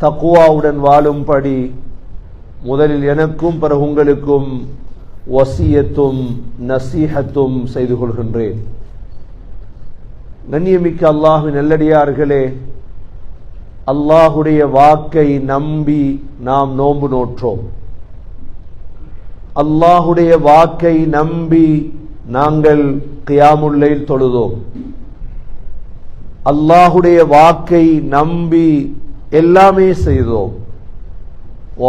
தக்வாவுடன் வாழும்படி முதலில் எனக்கும் பிறகு உங்களுக்கும் வசியத்தும் நசீஹத்தும் செய்து கொள்கின்றேன். கண்ணியமிக்க அல்லாஹ்வின் நல்லடியார்களே, அல்லாஹுடைய வாக்கை நம்பி நாம் நோன்பு நோற்றோம். அல்லாஹுடைய வாக்கை நம்பி நாங்கள் கியாமுல் லைல் தொழுதோம். அல்லாஹுடைய வாக்கை நம்பி எல்லாமே செய்தோம்.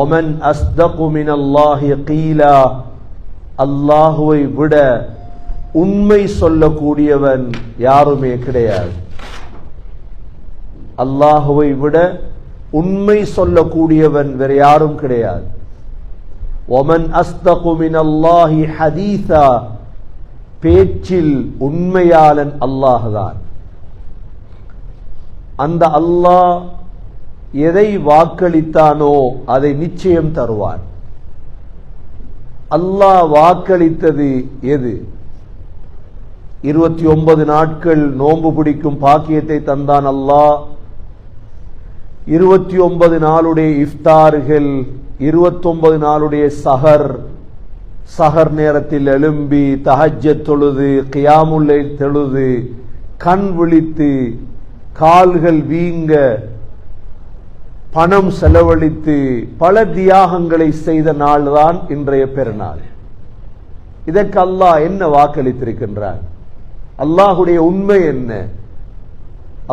ஒமன் அஸ்தகு மினல்லாஹி கீலா, அல்லாஹுவை விட உண்மை சொல்லக்கூடியவன் யாருமே கிடையாது. அல்லாஹுவை விட உண்மை சொல்லக்கூடியவன் வேற யாரும் கிடையாது. ஒமன் அஸ்தகு மினல்லாஹி ஹதீஸா, பேச்சில் உண்மையாளன் அல்லாஹ்தான். அந்த அல்லாஹ் எதை வாக்களித்தானோ அதை நிச்சயம் தருவான். அல்லாஹ் வாக்களித்தது எது? 29 நாட்கள் நோன்பு பிடிக்கும் பாக்கியத்தை தந்தான் அல்லாஹ். 29 நாளுடைய இஃப்தார்கள், 29 நாளுடைய சஹர் நேரத்தில் எழும்பி தஹஜ்ஜத் தொழுது, கியாமுல் லைல் தொழுது, கண் விழித்து, கால்கள் வீங்க, பணம் செலவழித்து பல தியாகங்களை செய்த நாள்தான் இன்றைய பெருநாள். இதற்கு அல்லாஹ் என்ன வாக்களித்திருக்கின்றான்? அல்லாஹுடைய உண்மை என்ன?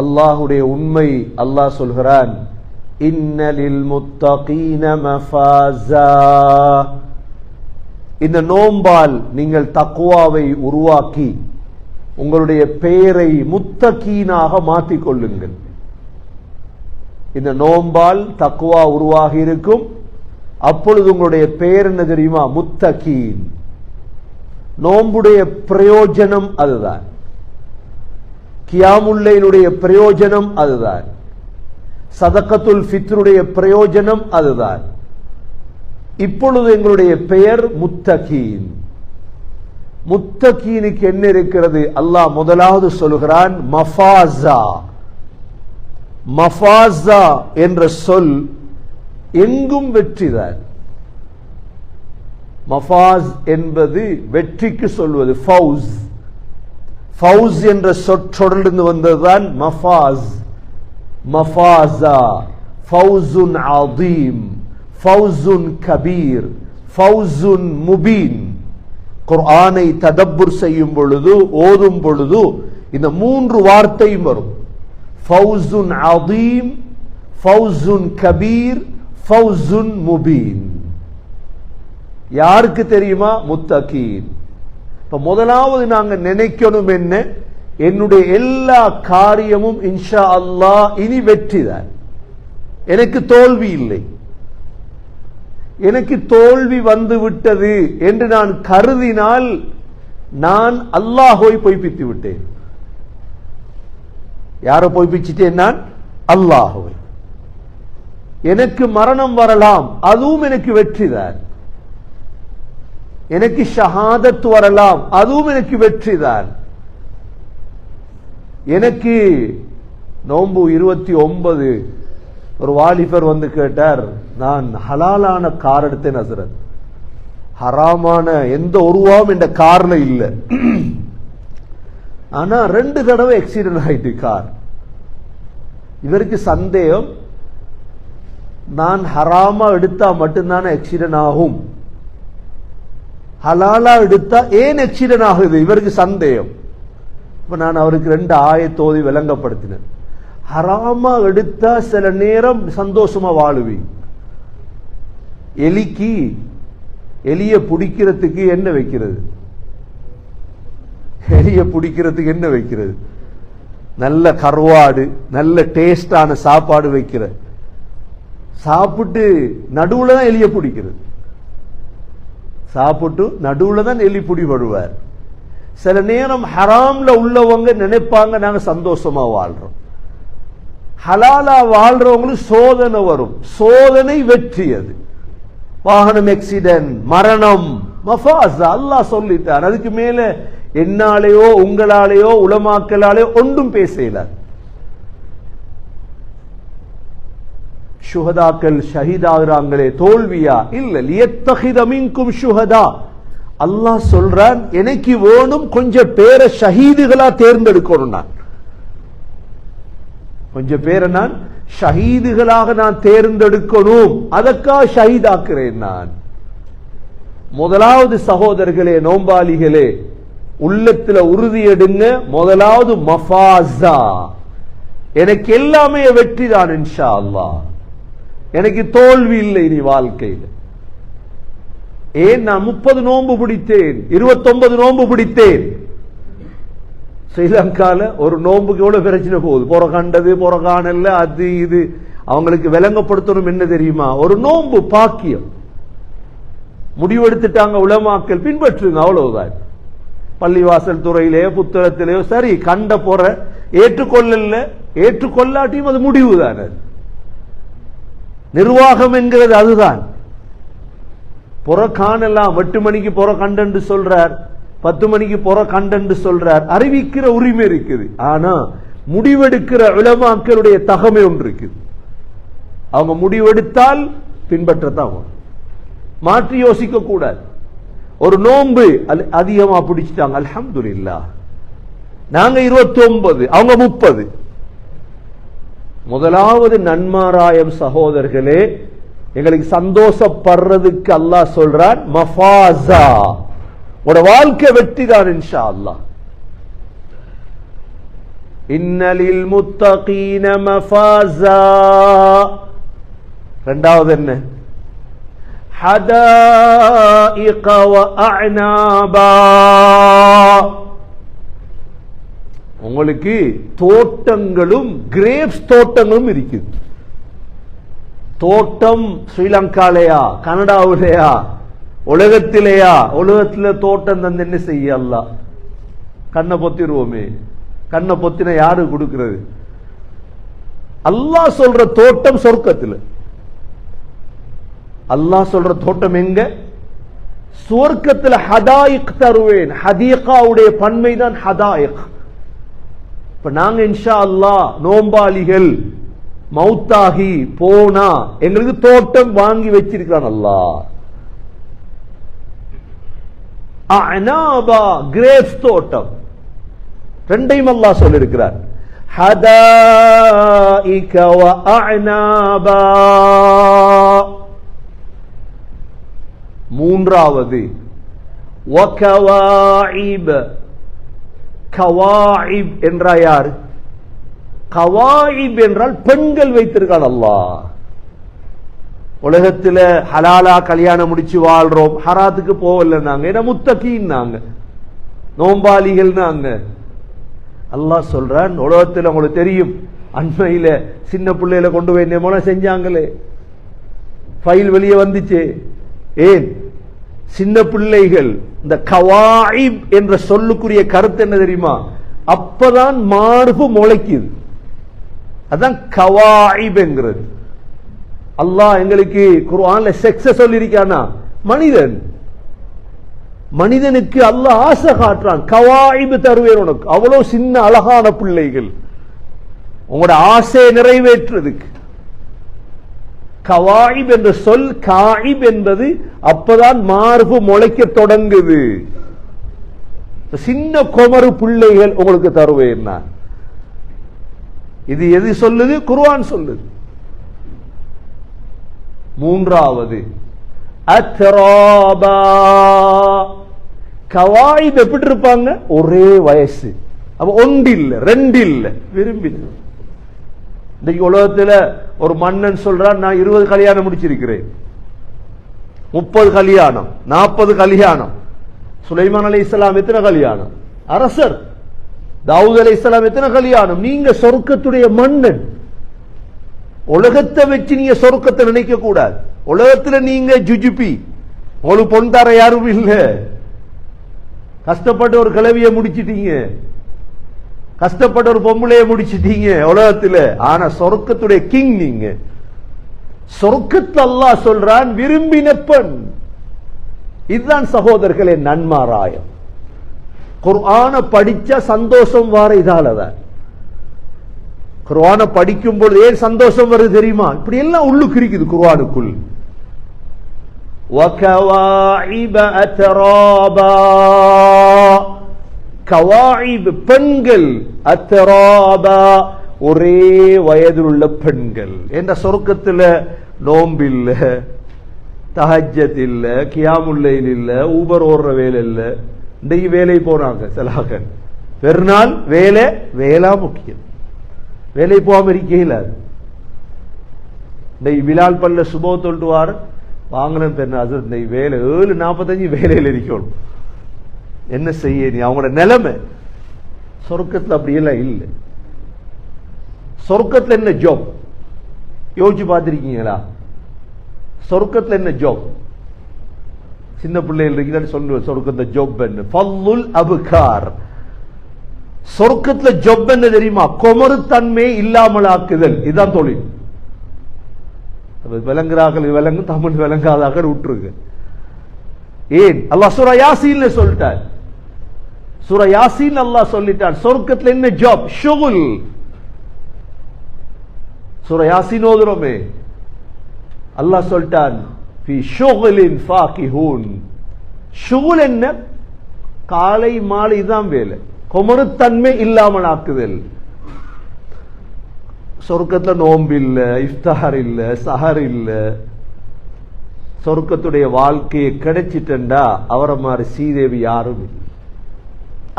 அல்லாஹுடைய உண்மை அல்லாஹ் சொல்கிறான், இன்னலில் முத்தகீன மஃபாஸா. இந்த நோம்பால் நீங்கள் தக்வாவை உருவாக்கி உங்களுடைய பெயரை முத்தகீனாக மாற்றிக் கொள்ளுங்கள். இந்த நோம்பால் தக்வா உருவாகி இருக்கும். அப்பொழுது உங்களுடைய பெயர் என்ன தெரியுமா? முத்தகீன். நோம்புடைய பிரயோஜனம் அதுதான். கியாமுல் லைலுடைய பிரயோஜனம் அதுதான். சதகத்துல் ஃபித்ருடைய பிரயோஜனம் அதுதான். இப்பொழுது எங்களுடைய பெயர் முத்தகீன். முத்தகீனுக்கு என்ன இருக்கிறது? அல்லாஹ் முதலாவது சொல்கிறான் மஃபாஸா. மஃபாஸா என்ற சொல் எங்கும் வெற்றிதான். மஃபாஸ் என்பது வெற்றிக்கு சொல்வது. ஃபவுஸ், ஃபவுஸ் என்ற சொற்றொடரிலிருந்து வந்ததுதான் மஃபாஸ். மஃபாஸா, ஃபவுசுன் அதீம், ஃபவுசுன் கபீர், ஃபவுசுன் முபீன். குர்ஆனை ததப்புர் செய்யும் பொழுது, ஓதும் பொழுது இந்த 3 வார்த்தையும் வரும். ஃபவுசுன் அதீம், ஃபவுசுன் கபீர், ஃபவுசுன் முபீன். யாருக்கு தெரியுமா? முத்தகீன். இப்ப முதலாவது நாங்க நினைக்கணும் என்ன? என்னுடைய எல்லா காரியமும் இன்ஷா அல்லாஹ் இனி வெற்றிதான். எனக்கு தோல்வி இல்லை. எனக்கு தோல்வி வந்து விட்டது என்று நான் கருதினால் நான் அல்லாஹ்வை பொய்ப்பித்து விட்டேன். யாரை பொய்ப்பிச்சிட்டேன்? நான் அல்லாஹ்வை. எனக்கு மரணம் வரலாம், அதுவும் எனக்கு வெற்றிதான். எனக்கு ஷஹாதத் வரலாம், அதுவும் எனக்கு வெற்றிதான். எனக்கு நோன்பு 29 ஒரு வாலிபர் வந்து கேட்டார், நான் ஹலாலான கார் எடுத்தேன் ஹஸ்ரத், ஹராமான எந்த உருவாவும் இந்த கார்ல இல்ல, ஆனா 2 தடவை ஆக்சிடென்ட் ஆயிட்டு கார். இவருக்கு சந்தேகம், நான் ஹராமா எடுத்தா மட்டும்தானே ஆக்சிடென்ட் ஆகும், ஹலாலா எடுத்தா ஏன் ஆக்சிடென்ட் ஆகுது? இவருக்கு சந்தேகம். இப்ப நான் அவருக்கு 2 ஆயத்தோதி விளங்கப்படுத்தினேன். ஹராமா எடுத்தா சில நேரம் சந்தோஷமா வாழுவி. எலிய பிடிக்கிறதுக்கு என்ன வைக்கிறது? எலிய பிடிக்கிறதுக்கு என்ன வைக்கிறது? நல்ல கருவாடு, நல்ல டேஸ்டான சாப்பாடு வைக்கிற. சாப்பிட்டு நடுவுல தான் எலிய பிடிக்கிறது. சாப்பிட்டு நடுவுல தான் எலி பிடிபடுவார். சில நேரம் ஹராம்ல உள்ளவங்க நினைப்பாங்க நாங்க சந்தோஷமா வாழ்றோம். ஹலாலா வாழ்றவங்களுக்கு சோதனை வரும். சோதனை வெற்றி. அது வாகனம் ஆக்சிடென்ட், மரணம், மஃபாஸ் அல்லாஹ் சொல்லிட்டார். அதுக்கு மேல என்னாலேயோ உங்களாலேயோ உலமாக்களாலேயோ ஒன்றும் பேசல. ஷுஹதாக்கள் ஷஹீதாகிறாங்களே தோல்வியா? இல்ல, லியத்தஹித மின்கும் ஷுஹதா. அல்லாஹ் சொல்றான், எனக்கு வேணும் கொஞ்சம் பேரை ஷஹீதுகளா தேர்ந்தெடுக்கணும். நான் கொஞ்சம் பேரை நான் ஷஹீதுகளாக நான் தேர்ந்தெடுக்கணும், அதற்காக ஷஹீதாக்குறேன் நான். முதலாவது சகோதரர்களே, நோம்பாளிகளே, உள்ளத்துல உறுதி எடுங்க. முதலாவது மஃபாஸா, எனக்கு எல்லாமே வெற்றி தான் இன்ஷா அல்லாஹ், எனக்கு தோல்வி இல்லை இனி வாழ்க்கையில். ஏன் நான் 30 நோன்பு பிடித்தேன், 29 நோன்பு பிடித்தேன். ஸ்ரீலங்கால ஒரு நோன்புக்கு எவ்வளவு பிரச்சனை போகுது, புறக்கண்டது புறக்கானல்ல, அது இது. அவங்களுக்கு விளங்கப்படுத்தணும் என்ன தெரியுமா? ஒரு நோன்பு பாக்கியம். முடிவெடுத்துட்டாங்க உலமாக்கள், பின்பற்றுங்க, அவ்வளவுதான். பள்ளிவாசல் துறையிலேயோ புத்தகத்திலேயோ சரி, கண்ட போற ஏற்றுக்கொள்ளல, ஏற்றுக்கொள்ளாட்டியும் அது முடிவுதான். நிர்வாகம் என்கிறது அதுதான். புறக்கானெல்லாம் 8 மணிக்கு புற கண்டு சொல்றார், 10 மணிக்கு புற கண்டு சொல்றார், அறிவிக்கிற உரிமை இருக்குது. ஆனா முடிவெடுக்கிற உலமாக்களுடைய தகமை ஒன்று இருக்குது. அவங்க முடிவெடுத்தால் பின்பற்றத்தான், மாற்றி யோசிக்க கூடாது. ஒரு நோன்பு அதிகமா பிடிச்சிட்டாங்க, அல்ஹம்துலில்லாஹ். நாங்க 29, அவங்க 30. முதலாவது நன்மாராயம் சகோதரர்களே, எங்களுக்கு சந்தோஷப்படுறதுக்கு அல்லாஹ் சொல்றான் மஃபாஸா, உட வாழ்க்கை வெற்றி தான் இன்ஷா அல்லாஹ். இன்னலில் முத்தகீன மஃபாஸா. இரண்டாவது என்ன? ஹதாயிக வ அஅனாபா. உங்களுக்கு தோட்டங்களும் கிரேப்ஸ் தோட்டங்களும் இருக்குது. தோட்டம் ஸ்ரீலங்காலையா, கனடாவிலையா, உலகத்திலேயா? உலகத்துல தோட்டம் தந்து என்ன செய்ய? அல்லாஹ் கண்ணை பொத்திடுவோமே. கண்ணை பொத்தின யாரு கொடுக்கிறது? அல்லாஹ் சொல்ற தோட்டம் சொர்க்கத்தில். அல்லாஹ் சொல்ற தோட்டம் எங்க? சுவர்க்கத்தில். ஹதாயிக் தருவேன். ஹதீகாவுடைய பன்மை தான் ஹதாயிக். இப்ப நாங்க இன்ஷா அல்லாஹ் நோம்பாளிகள் மௌத்தாகி போனா எங்களுக்கு தோட்டம் வாங்கி வச்சிருக்கான் அல்லாஹ். அஅனாபா, கிரேப்ஸ் தோட்டம். ரெண்டையும் அல்லாஹ் சொல்லியிருக்கிறார். ஹதாயிக வ அஅனாபா. மூன்றாவது வகவாயிப். கவாயிப் என்றா யார்? கவாயிப் என்றால் பெண்கள் வைத்திருக்கான் அல்லாஹ். உலகத்துல ஹலாலா கல்யாணம் முடிச்சு வாழ்றோம், ஹராத்துக்கு போகல நாங்க. ஏன்னா முத்தகீன் நாங்க, நோம்பாளிகள் நாங்க. அல்லாஹ் சொல்றான், உலகத்துல உங்களுக்கு தெரியும், அண்மையில சின்ன பிள்ளையில கொண்டு போய் என்ன செஞ்சாங்களே, ஃபைல் வெளியே வந்துச்சு. ஏன்? சின்ன பிள்ளைகள். இந்த கவாயிப் என்ற சொல்லுக்குரிய கருத்து என்ன தெரியுமா? அப்பதான் மார்பு முளைக்குது. அதான் கவாயிப் என்கிறது. அல்லாஹ் எங்களுக்கு குர்ஆன்ல செக்ஸ சொல்லியிருக்கானா? மனிதன், மனிதனுக்கு அல்லாஹ் ஆசை காட்டுறான். கவாயிப் தருவேன் உனக்கு, அவ்வளவு சின்ன அழகான பிள்ளைகள், உங்களோட ஆசையை நிறைவேற்றுறதுக்கு. கவாயிப் என்ற சொல், காயிப் என்பது அப்பதான் மார்பு முளைக்க தொடங்குது. சின்ன குமரு பிள்ளைகள் உங்களுக்கு தருவேன் நான். இது எது சொல்லுது? குர்ஆன் சொல்லுது. மூன்றாவது அத்ராபா. கவாயிப் எப்படி இருப்பாங்க? ஒரே வயசு. அப்ப ஒன்று இல்ல, ரெண்டு இல்ல, விரும்பின. இன்றைக்கு உலகத்துல ஒரு மன்னன் சொல்றான், நான் 20 கல்யாணம் முடிச்சிருக்கிறேன், 30 கல்யாணம், 40 கல்யாணம். சுலைமான் அலைஹிஸ்ஸலாம் எத்தனை கல்யாணம்? அரசர். தாவூத் அலைஹிஸ்ஸலாம் எத்தனை கல்யாணம்? நீங்க சொர்க்கத்துடைய மன்னன். உலகத்தை வச்சு நீங்க சொர்க்கத்தை நினைக்க கூடாது. உலகத்துல நீங்க ஜுஜுபி, உங்களுக்கு பொன் தர யாரும் இல்ல. கஷ்டப்பட்டு ஒரு கிளவிய முடிச்சிட்டீங்க, கஷ்டப்பட்ட ஒரு பொம்பளைய முடிச்சிட்டீங்க உலகத்துல. ஆனா சொர்க்கத்துடைய கிங் நீங்க. சொர்க்கத்தில் அல்லாஹ் சொல்றான் விரும்பின பெண். இதுதான் சகோதரர்களே நன்மாராயம். குர்ஆன படிச்சா சந்தோஷம் வார இதாலதான். குர்ஆனை படிக்கும் பொழுது ஏன் சந்தோஷம் வருது தெரியுமா? இப்படி எல்லாம் உள்ளுக்கு இருக்குது குர்ஆனுக்குள். وَكَوَاعِبَ أَتْرَابًا கவாயிப் பெண்கள், அத்ராபா ஒரே வயதில் உள்ள பெண்கள். என்ற சொர்க்கத்தில் நோம்பு இல்ல, தஹஜ்ஜத் இல்ல, கியாமுல் லைல் இல்ல, ஊபர் ஓடுற வேலை இல்ல. இன்றைக்கு வேலை போனாங்க சிலாக, பெருநாள் வேலை வேளா முக்கியம், வேலை போகாம இருக்கையில். இன்றைக்கு பிலால் பல்ல சுபோ தொல்ட்டுவார் வாங்கினேன் பெருநாள், இன்றைக்கு வேலை 7:45 வேலையில் இருக்கணும். என்ன செய்ய நீ? அவங்களோட நிலைமை சொர்க்கத்தில் அப்படியெல்லாம் இல்லை. சொர்க்கத்தில் என்ன ஜாப் யோசிச்சு பார்த்திருக்கீங்களா? சொர்க்கத்தில் என்ன ஜாப்? சின்ன பிள்ளைகள் இருக்கிறான்னு சொல்லுவேன் சொர்க்கத்தில் ஜாப் என்ன? ஃபல்லுல் அபுகார். சொர்க்கத்தில் ஜாப் என்ன தெரியுமா? கொமரு தன்மை இல்லாமல் ஆக்குதல். இதுதான் தொழில். விளங்குறார்கள் விளங்கு, தமிழ் விளங்காதாக விட்டுருங்க. ஏன் அல்லாஹ் சூரா யாசீன்ல சொல்லிட்டார். சூரா யாசீன் அல்லாஹ் சொல்லிட்டார் சொர்க்கத்தில் என்ன ஜாப்? ஷுகுல். சூரா யாசீன் ஓதுறோமே, அல்லாஹ் சொல்லிட்டான் ஃபீ ஷுகுலின் ஃபாகிஹூன். ஷுகுல் என்ன? காலை மாலை தான் வேலை, கொமருத்தன்மை இல்லாமல் ஆக்குதல். சொர்க்கத்தில் நோம்பு இல்ல, இஃப்தார் இல்ல, சஹர் இல்ல. சொர்க்கத்துடைய வாழ்க்கையை கிடைச்சிட்டா அவரை மாதிரி சீதேவி யாரும் இல்லை.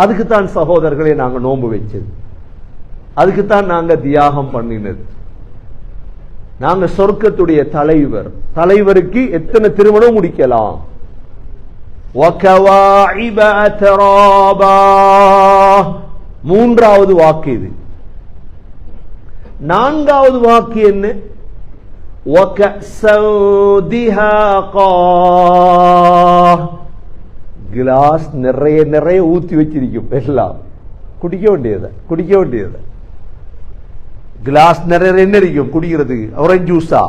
அதுக்குத்தான் சகோதரர்களே நாங்க நோன்பு வச்சது, அதுக்குத்தான் நாங்க தியாகம் பண்ணினது. நாங்க சொர்க்கத்துடைய தலைவர், தலைவருக்கு எத்தனை திருமணம் முடிக்கலாம். மூன்றாவது வாக்கு இது. நான்காவது வாக்கு என்ன? கிளாஸ் நிறைய நிறைய ஊத்தி வச்சிருக்கும், எல்லாம் குடிக்க வேண்டியது குடிக்க வேண்டியது. கிளாஸ் நிறைய என்ன இருக்கும் குடிக்கிறதுக்கு? ஆரஞ்சு ஜூஸா?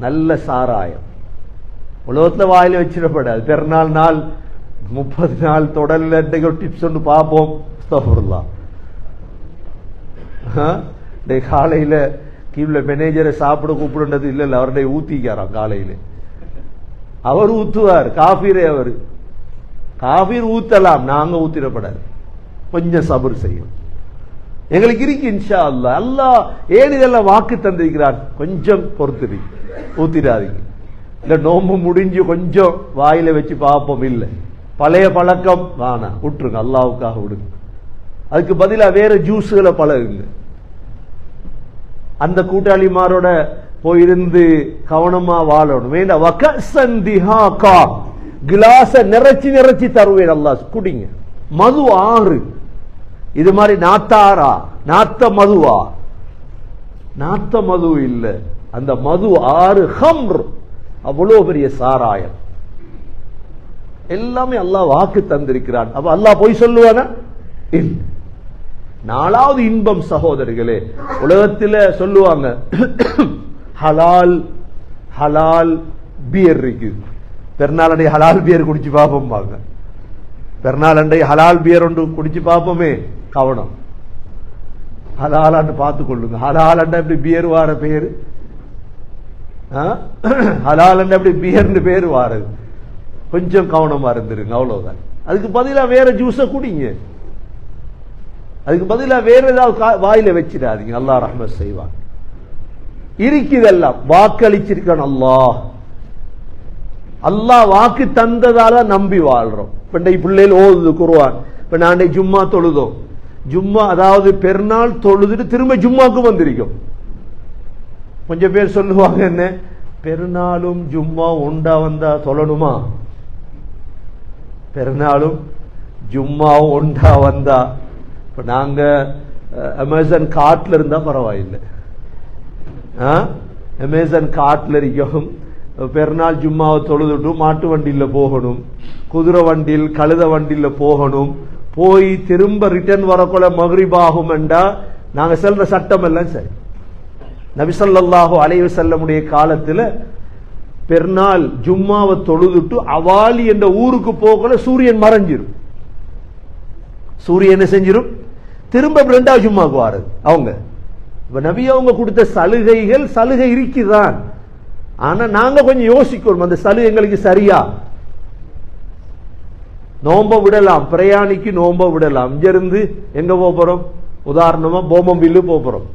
நல்ல சாராயம். உலகத்தில் வாயில வச்சிடப்படாது. பெருநாள் நாள் 30 நாள் தொடர்ல டிப்ஸ் ஒன்று பார்ப்போம். காலையில கீழே மேனேஜரை சாப்பிட கூப்பிடுறது இல்ல, அவருடைய ஊத்திக்காராம் காலையில. அவர் ஊத்துவார் காபீரே. அவர் காபீர் ஊத்தலாம், நாங்க ஊத்திடப்படாது. கொஞ்சம் சபர் செய்யும். எங்களுக்கு இருக்கு இன்ஷா அல்லாஹ். அல்லாஹ் ஏன் இதெல்லாம் வாக்கு தந்திருக்கிறார்? கொஞ்சம் பொறுத்து ஊத்திடாதீங்க. இல்ல நோம்பு முடிஞ்சு கொஞ்சம் வாயில வச்சு பார்ப்போம். இல்ல பழைய பழக்கம் வேணாம், விட்டுருங்க, அல்லாவுக்காக விடுங்க. அதுக்கு பதிலா வேற ஜூஸுகளை பழகுங்க. அந்த கூட்டாளிமாரோட போயிருந்து கவனமா வாழணும். வேண்டாம் கிளாஸ நிறைச்சி நிறைச்சி தருவேன் அல்லாஹ், குடிங்க. மது 6. இது மாதிரி நாத்தாரா? நாத்த மதுவா? நாத்த மது இல்ல, அந்த மது 6 ஹம்ர். அவ்வளவு பெரிய சாராயம். எல்லாமே அல்லாஹ் வாக்கு தந்திருக்கிறான். அப்ப அல்லாஹ் போய் சொல்லுவானா? இல்ல. 4வது இன்பம் சகோதரிகளே, உலகத்தில் சொல்லுவாங்க ஹலால் ஹலால் பியர் இருக்கு. பெருநாளண்டை ஹலால் பியர் குடிச்சு பார்ப்போம்பாங்க. பெருநாளண்டை ஹலால் பியர் ஒன்று குடிச்சு பார்ப்போமே, கவனம். ஹலாலான்னு பார்த்து கொள்ளுங்க. ஹலாலண்டா எப்படி பியர் வார பேரு? ஹலாலண்டா எப்படி பியர்னு பேர் வாரது? கொஞ்சம் கவனமா இருந்துருங்க, அவ்வளவுதான். அதுக்கு பதிலா வேற ஜூஸ குடிங்க. அதுக்கு பதிலா வேற ஏதாவது வாயில வச்சிடாதீங்க. அல்லாஹ் ரஹ்மத் செய்வான். இருக்குதெல்லாம் வாக்களிச்சிருக்கான் அல்லாஹ். அல்லாஹ் வாக்கு தந்ததால நம்பி வாழ்றோம். பிள்ளைகள் ஓதுது குர்ஆன். இப்ப நான் ஜும்மா தொழுதோம். ஜும்மா அதாவது பெருநாள் தொழுதுட்டு திரும்ப ஜும்மாக்கு வந்திருக்கும். கொஞ்சம் பேர் சொல்லுவாங்க, என்ன பெருநாளும் ஜும்மா உண்டா வந்தா தொழணுமா? பெருநாளும் ஜும்மாவும் ஒன்றா வந்தா. இப்ப நாங்க அமேசான் காட்டுல இருந்தா பரவாயில்லை. அமேசான் காட்டுல இருக்கும். பெருநாள் ஜும்மாவை தொழுதுட்டு மாட்டு வண்டியில போகணும், குதிரை வண்டியில் கழுத வண்டியில போகணும். போய் திரும்ப ரிட்டர்ன் வரக்குள்ள மக்ரிப் ஆகும் என்றா நாங்க செல்ற சட்டம் எல்லாம் சரி. நபி ஸல்லல்லாஹு அலைஹி வஸல்லமுடைய காலத்துல பெருநாள் ஜும்மாவை தொழுதுட்டு அவாலி என்ற ஊருக்கு போகல சூரியன் மறைஞ்சிரும். சூரியன் என்ன செஞ்சிரும்? திரும்ப ரெண்டாவது ஜும்மாக்கு வாரது அவங்க. இப்ப நபி அவங்க கொடுத்த சலுகை இருக்குதான். ஆனா நாங்க கொஞ்சம் யோசிக்கணும், அந்த சலுகை எங்களுக்கு சரியா? நோம்ப விடலாம், பிரயாணிக்கு நோம்ப விடலாம். இங்க இருந்து எங்க போறோம்? உதாரணமா போமம்பில்லு போறோம்,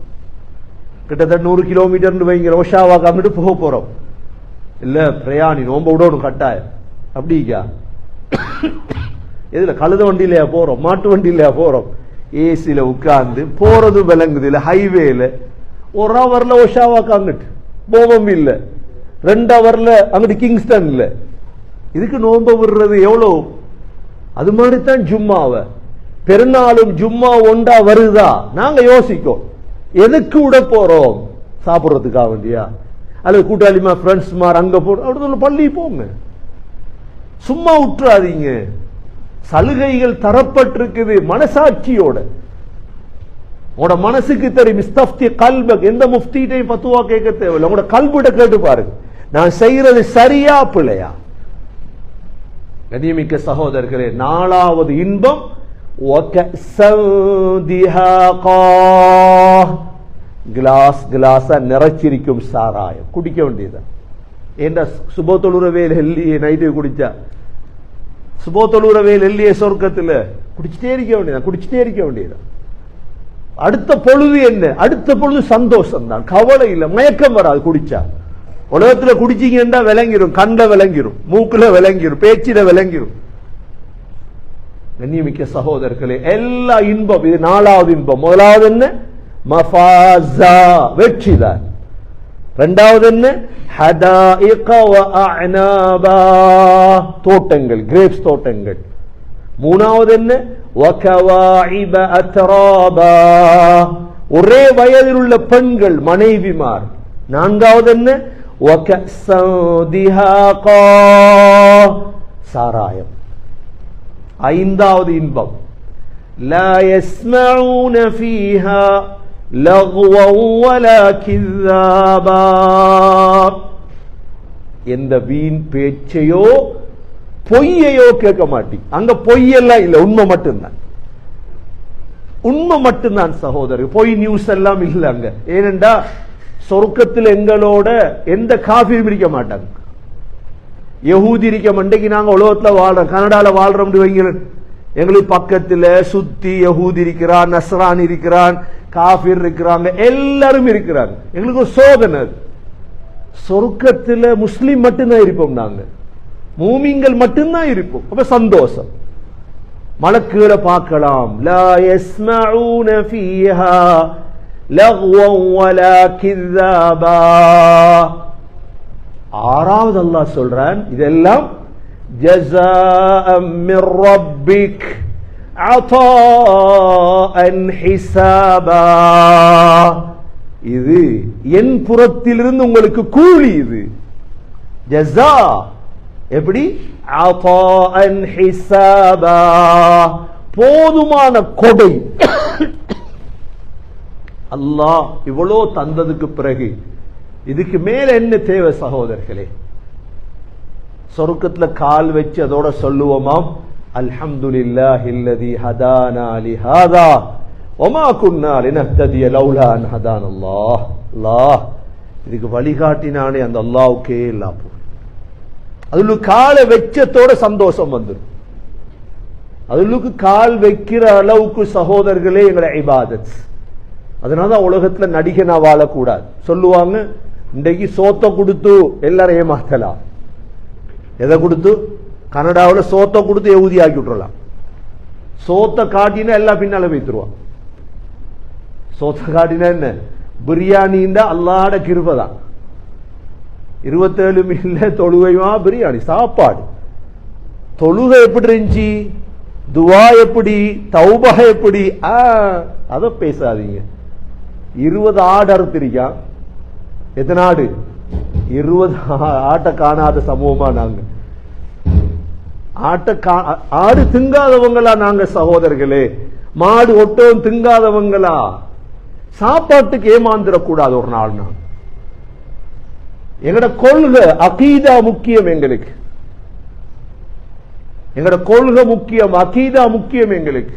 கிட்டத்தட்ட 100 கிலோமீட்டர் வைங்க, ரோஷாவா காமிட்டு போறோம். இல்ல பிரயாணி நோம்ப விடணும் கட்டாயம். அப்படிக்கா எதுல கழுத வண்டியிலயா போறோம், மாட்டு வண்டியிலயா போறோம்? ஏசியில உட்கார்ந்து போறது விளங்குது இல்ல. ஹைவேல 1 ஹவர்ல ஒஷாவாக்கு அங்கிட்டு போமம்பில்ல, 2 ஹவர்ல அங்கிட்டு கிங்ஸ்டன் இல்ல. இதுக்கு நோம்ப விடுறது எவ்வளவு? அது மாதிரிதான் ஜும்மாவ பெருநாளும் ஜும்மா ஒண்டா வருதா நாங்க யோசிக்கோம். எதுக்கு விட போறோம்? சாப்பிடுறதுக்காக வேண்டியா? அல்லது கூட்டாளிமா ஃப்ரெண்ட்ஸ் மார் அங்க போற பள்ளி போங்க, சும்மா விட்டுறாதீங்க. சலுகைகள் தரப்பட்டிருக்குது மனசாட்சியோட. உங்களோட மனசுக்கு தெரியும். இஸ்தஃப்தி கல்பக், எந்த முஃப்திட்டையும் பத்துவா கேட்க தேவையில்லை. உங்களோட கல்விட கேட்டு பாருங்க, நான் செய்யறது சரியா பிள்ளையா? கண்ணியமிக்க சகோதரர்களே, 4வது இன்பம் கிளாஸா நிறைச்சிருக்கும் சாராயம் குடிக்க வேண்டியது. ஏண்டா சுபத்தொழுறவேல் எல்லியே நைட்டு குடிச்சா, சுபத்தொழுறவேல் எல்லியே சொர்க்கத்தில் குடிச்சிட்டே இருக்க வேண்டியதான். அடுத்த பொழுது என்ன? அடுத்த பொழுது சந்தோஷம் தான், கவலை இல்லை, மயக்கம் வராது. குடிச்சா உலகத்துல குடிச்சீங்கன்னா விளங்கிரும், கண்ட விளங்கிரும், மூக்குல விளங்கிரும், பேச்சில விளங்கிரும். கண்ணியமிக்க சகோதரர்களே, எல்லா இன்பம் இது 4வது இன்பம். முதலாவது என்ன? மஃபாஸா, வெற்றிதான். 2வது என்ன? ஹதாயிக வ அஅனாபா, தோட்டங்கள், கிரேப்ஸ் தோட்டங்கள். 3வது என்ன? வகவாயிப அத்ராபா, ஒரே வயதில் உள்ள பெண்கள், மனைவிமார். 4வது என்ன? வகஸதிஹாகா, சாராயம். 5வது இன்பம் லா யஸ்மஊன ஃபீஹா லக்வன் வலா கிஸாபா, எந்த வீண் பேச்சையோ பொய்யையோ கேட்க மாட்டீங்க. அங்க பொய்யெல்லாம் இல்ல, உண்மை மட்டும்தான். உண்மை மட்டும்தான் சகோதரர், பொய் நியூஸ் எல்லாம் இல்ல அங்க. ஏனென்றா சொர்க்கத்தில் எங்களோட எந்த காஃபியும் இருக்க மாட்டாங்க. யஹூதி இருக்க மண்டைக்கு நாங்க உலகத்துல வாழ்றோம், கனடால வாழ்றோம் வைங்க, எங்களுக்கு பக்கத்துல சுத்தி யஹூதி இருக்கிறான், நஸ்ரான் இருக்கிறான், காஃபிர் இருக்கிறாங்க, எல்லாரும் இருக்கிறாங்க. எங்களுக்கு ஒரு சோதனை. சொர்க்கத்துல முஸ்லிம் மட்டும்தான் இருப்போம், நாங்க மூமின்கள் மட்டும்தான் இருப்போம். அப்ப சந்தோஷம். மலக்குகளை பார்க்கலாம். லா யஸ்மஊன ஃபீஹா லக்வன் வலா கிஸாபா. 6வது அல்லாஹ் சொல்றான், இதெல்லாம் ஜஸாஅம் மிர் ரப்பிக் அதாஅன் ஹிசாபா, இது என் புறத்திலிருந்து உங்களுக்கு கூலி. இது ஜஸா எப்படி? அதாஅன் ஹிசாபா, போதுமான கொடை. அல்லாஹ் இவ்வளோ தந்ததுக்கு பிறகு இதுக்கு மேல என்ன தேவை சகோதரர்களே? சொர்க்கத்துல கால் வச்சு அதோட சொல்லுவோமாம், அல்ஹம்துலில்லாஹில்லதி ஹதானா லிஹாதா வமா குன்னா லினஹ்ததிய லௌலா அன் ஹதானல்லாஹ். அல்லாஹ் இதுக்கு வழிகாட்டினானே அந்த அல்லாஹ்வுக்கே எல்லாம் போகும். அதுல காலை வெச்சத்தோட சந்தோஷம் வந்துடும். அதுக்கு கால் வைக்கிற அளவுக்கு சகோதரர்களே எங்களை இபாதத். அதனாலதான் உலகத்துல நடிகனா வாழக்கூடாது. சொல்லுவாங்க, இன்றைக்கு சோத்த கொடுத்து எல்லாரும் ஏமாத்தலாம். எதை கொடுத்து? கனடாவில் சோத்த கொடுத்து யஹூதி ஆக்கி விட்டுறலாம். சோத்த காட்டினா எல்லாம் பின்னால வைத்துருவான். சோத்த காட்டினா என்ன? பிரியாணின்னா அல்லாஹ்வுடைய கிருபை தான். 27 மில்ல தொழுகையுமா பிரியாணி சாப்பாடு. தொழுகை எப்படி இருந்துச்சு, துவா எப்படி, தௌபா எப்படி, அத பேசாதீங்க. 20 ஆடு அறுத்திருக்கான். எத்தனை ஆடு? 20 ஆட்டை காணாத சமூகமா நாங்க. ஆடு திங்காதவங்களா நாங்க சகோதரர்களே? மாடு ஒட்டவும் திங்காதவங்களா? சாப்பாட்டுக்கு ஏமாந்துடக்கூடாது ஒரு நாள். நான் எங்கட கொள்கை அகீதா முக்கியம். எங்களுக்கு எங்கட கொள்கை முக்கியம், அகீதா முக்கியம். எங்களுக்கு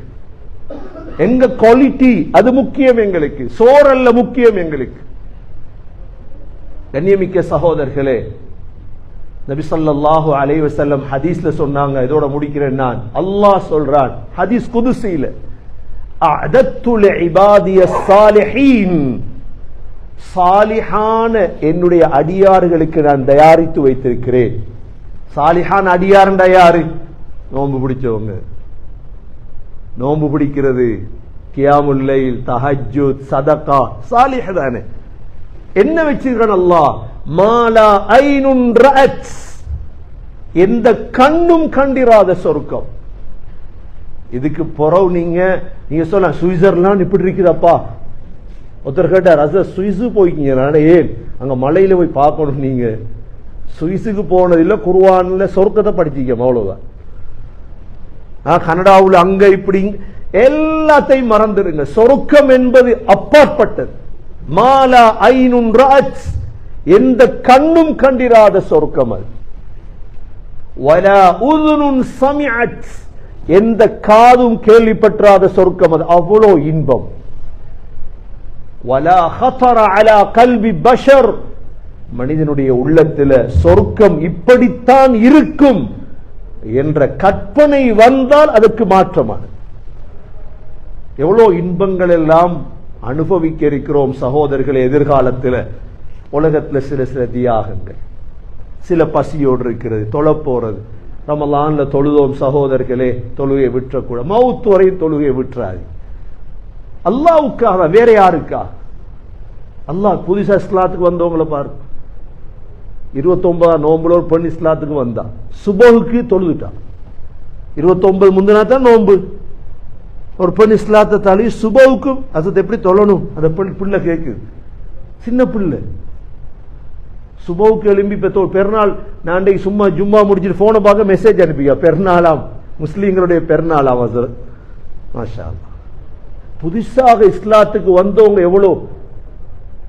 எங்க குவாலிட்டி அது முக்கியம் எங்களுக்கு, சோறல்ல முக்கியம் எங்களுக்கு. கண்ணியமிக்க சகோதரர்களே, நபி ஸல்லல்லாஹு அலைஹி வஸல்லம் ஹதீஸ்ல சொன்னாங்க, இதோட முடிக்கிறேன் நான். அல்லாஹ் சொல்றான் ஹதீஸ் குதுஸில, அஅதத்து லிஇபாதியஸ் ஸாலிஹீன், சாலிஹான என்னுடைய அடியார்களுக்கு நான் தயாரித்து வைத்திருக்கிறேன். சாலிஹான் அடியார்ண்டா யாரு? நோன்பு பிடிச்சவங்க. நோன்பு பிடிக்கிறது, கியாமுல் லைல், தஹஜ்ஜுத், சதகா, சாலிஹ் தானே. என்ன வச்சிருக்கான் அல்லாஹ்? மாலா ஐனுன் ரஅத், எந்த கண்ணும் கண்டிராத சொர்க்கம். இதுக்கு பொறவு நீங்க சொல்ல சுவிட்சர்லாந்து இப்படி இருக்குதப்பா. ஒருத்தர் கேட்டார், அது சுவிஸு போய்க்கிங்க. நான் ஏன் அங்க மலையில போய் பார்க்கணும்? நீங்க சுவிஸுக்கு போனதில்லை, குர்ஆன்ல சொர்க்கத்தை படிச்சிக்க, அவ்வளவுதான். கனடாவில் அங்க இப்படி எல்லாத்தையும் மறந்துடுங்க. சொர்க்கம் என்பது அப்பாற்பட்டது. மாலா ஐனுன் ரஅத், எந்த கண்ணும் கண்டிராத சொர்க்கம் அது. வலா உதுனுன் சமிஅத், எந்த காதும் கேள்விப்பற்றாத சொர்க்கம் அது. அவ்வளோ இன்பம். வலா ஹதர அலா கல்பி பஷர், மனிதனுடைய உள்ளத்தில் சொர்க்கம் இப்படித்தான் இருக்கும் என்ற கற்பனை வந்தால் அதுக்கு மாற்றமானது. எவ்வளோ இன்பங்கள் எல்லாம் அனுபவிக்க இருக்கிறோம் சகோதரர்களே. எதிர்காலத்தில் உலகத்தில் சில தியாகங்கள், சில பசியோடு இருக்கிறது, தொழ போறது. ரமலான்ல தொழுதோம் சகோதரர்களே, தொழுகை விட்டுறக்கூட, மவுத் வரை தொழுகை விட்டுறாது. அல்லாஹ்வுக்காக, வேற யாருக்கா? அல்லாஹ் புதுசா இஸ்லாத்துக்கு வந்தவங்களை பாரு. 29 நோம்புல ஒரு பெண் இஸ்லாத்துக்கு வந்தா, சுபஹுக்கு தொழுதுட்டான். 29 முந்தினா தான் நோம்பு. ஒரு பெண் இஸ்லாத்தை தாலி சுபஹுக்கு அது எப்படி தொழணும் அந்த பிள்ளை கேட்குது. சின்ன பிள்ளை சுபஹுக்கு எழும்பி பெருநாள். நான் சும்மா ஜும்மா முடிச்சுட்டு போனை பார்க்க மெசேஜ் அனுப்பியா, பெருநாளாம், முஸ்லீம்களுடைய பெருநாளாம். மாஷா அல்லாஹ். புதுசாக இஸ்லாத்துக்கு வந்தவங்க எவ்வளோ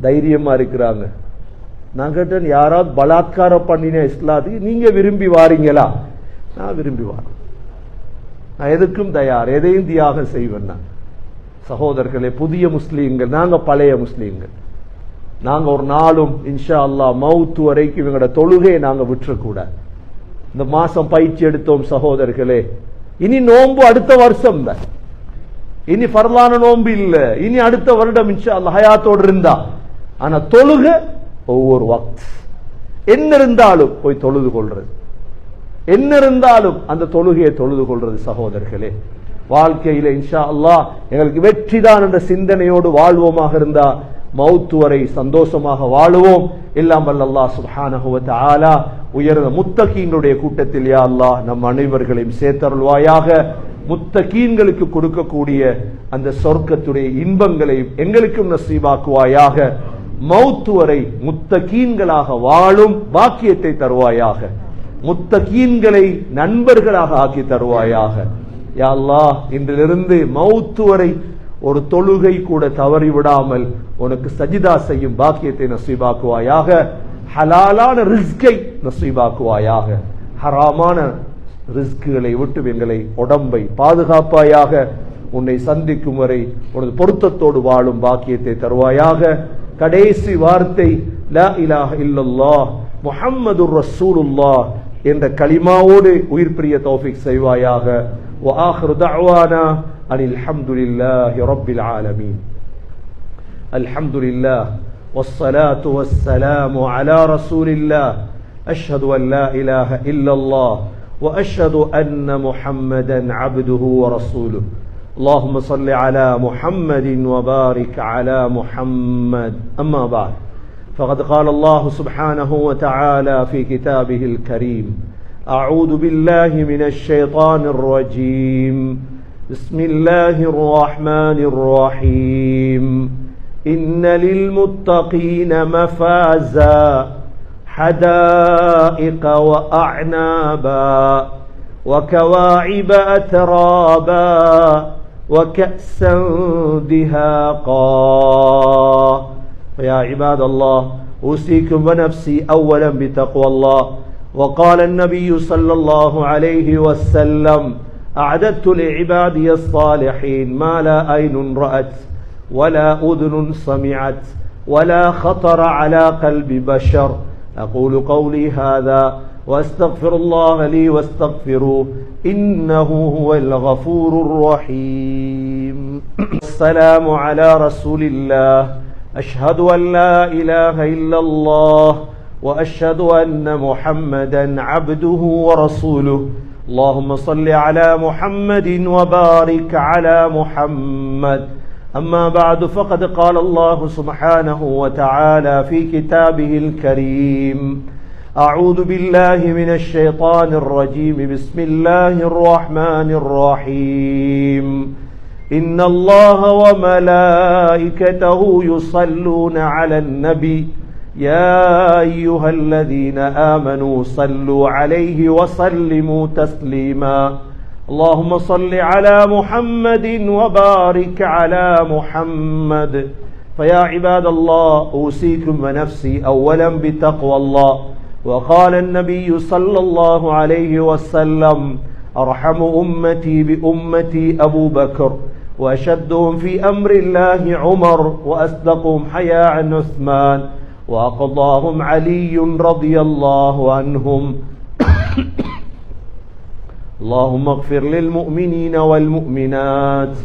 தைரியமா இருக்கிறாங்க. நான் கேட்டேன், யாராவது பலாத்காரம் பண்ணின இஸ்லாத்துக்கு நீங்க விரும்பி வாரீங்களா? நான் விரும்பி வாரேன், நான் எதுக்கும் தயார், எதையும் தியாகம் செய்வேன். நான் சகோதரர்களே, புதிய முஸ்லீம்கள் நாங்க, பழைய முஸ்லீம்கள் நாங்க. ஒரு நாளும் இன்ஷா அல்லாஹ் மவுத் வரைக்கும் இவங்களோட தொழுகையை நாங்க விட்டுறக்கூடாது. இந்த மாசம் பயிற்சி எடுத்தோம் சகோதரர்களே. இனி நோன்பு அடுத்த வருஷம் தான், இனி ஃபர்லான நோன்பு இல்ல, இனி அடுத்த வருடம் இன்ஷா அல்லாஹ் ஹயாத்தோடு இருந்தா. ஆனா தொழுக ஒவ்வொரு வக்த், என்ன இருந்தாலும் போய் தொழுது கொள்றது, என்ன இருந்தாலும் அந்த தொழுகையை தொழுது கொள்றது. சகோதரர்களே, வாழ்க்கையில இன்ஷா அல்லாஹ் எங்களுக்கு வெற்றி தான் என்ற சிந்தனையோடு வாழ்வோமாக இருந்தா மவுத்து வரை சந்தோஷமாக வாழுவோம். எல்லாம் வல்ல அல்லாஹ் சுப்ஹானஹு வ தஆலா உயர்ந்த முத்தகீன்களுடைய கூட்டத்தில் யா அல்லாஹ் நம் அனைவர்களையும் சேர்த்தருள்வாயாக. முத்தகீன்களுக்கு கொடுக்கக்கூடிய அந்த சொர்க்கத்துடைய இன்பங்களை எங்களுக்கும் நசீபாக்குவாயாக. மவுத்து வரை முத்தகீன்களாக வாழும் பாக்கியத்தை தருவாயாக. முத்தகீன்களை நண்பர்களாக ஆக்கி தருவாயாக. யா அல்லாஹ், இன்றிலிருந்து மவுத்து வரை ஒரு தொழுகை கூட தவறிவிடாமல் உனக்கு சஜிதா செய்யும் பாக்கியத்தை நசீபாக்குவாயாக. ஹலாலான ரிஸ்கை நசீபாக்குவாயாக. ஹராமான ரிஸ்குகளை விட்டு எங்களை உடம்பை பாதுகாப்பாயாக. உன்னை சந்திக்கும் வரை உனது பொருத்தத்தோடு வாழும் பாக்கியத்தை தருவாயாக. கடைசி வார்த்தை லா இலாஹ இல்லல்லாஹ் முஹம்மதுர் ரசூலுல்லாஹ் என்ற கலிமாவோடு உயிர் பிரிய தௌஃபீக் செய்வாயாக. வ ஆகிரு தஅவானா அனில் ஹம்துலில்லாஹி ரப்பில் ஆலமீன். அல்ஹம்துலில்லாஹ் வஸ்ஸலாத்து வஸ்ஸலாமு அலா ரசூலில்லாஹ். அஷ்ஹது அன் லா இலாஹ இல்லல்லாஹ் வ அஷ்ஹது அன்ன முஹம்மதன் அப்துஹு வ ரசூலுஹு. اللهم صل على محمد وبارك على محمد. أما بعد، فقد قال الله سبحانه وتعالى في كتابه الكريم: أعوذ بالله من الشيطان الرجيم. بسم الله الرحمن الرحيم. إن للمتقين مفازا حدائق وأعنابا وكواعب أترابا وكأسا دهاقا. يا عباد الله، أوصيكم ونفسي أولا بتقوى الله. وقال النبي صلى الله عليه وسلم: أعددت لعبادي الصالحين ما لا عين رأت ولا أذن سمعت ولا خطر على قلب بشر. أقول قولي هذا واستغفر الله لي واستغفروه إنه هو الغفور الرحيم. السلام على رسول الله. أشهد أن لا إله إلا الله وأشهد أن محمدا عبده ورسوله. اللهم صل على محمد وبارك على محمد. أما بعد فقد قال الله سبحانه وتعالى في كتابه الكريم: أعوذ بالله من الشيطان الرجيم. بسم الله الرحمن الرحيم. إن الله وملائكته يصلون على النبي يا أيها الذين آمنوا صلوا عليه وسلموا تسليما. اللهم صل على محمد وبارك على محمد. فيا عباد الله، أوصيكم ونفسي أولا بتقوى الله. وقال النبي صلى الله عليه وسلم: أرحم أمتي بأمتي أبو بكر، وأشدهم في أمر الله عمر، وأصدقهم حياء عثمان، وأقضاهم علي رضي الله عنهم. اللهم اغفر للمؤمنين والمؤمنات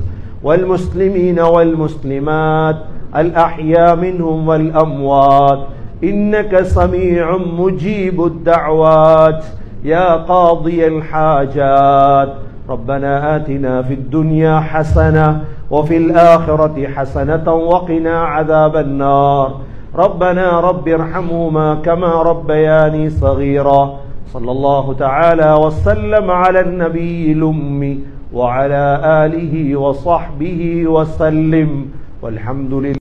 والمسلمين والمسلمات الأحياء منهم والأموات إنك سميع مجيب الدعوات يا قاضي الحاجات. ربنا آتنا في الدنيا حسنة وفي الآخرة حسنة وقنا عذاب النار. ربنا رب ارحمهما كما ربياني صغيرا. صلى الله تعالى وسلم على النبي الأمي وعلى آله وصحبه وسلم، والحمد لله.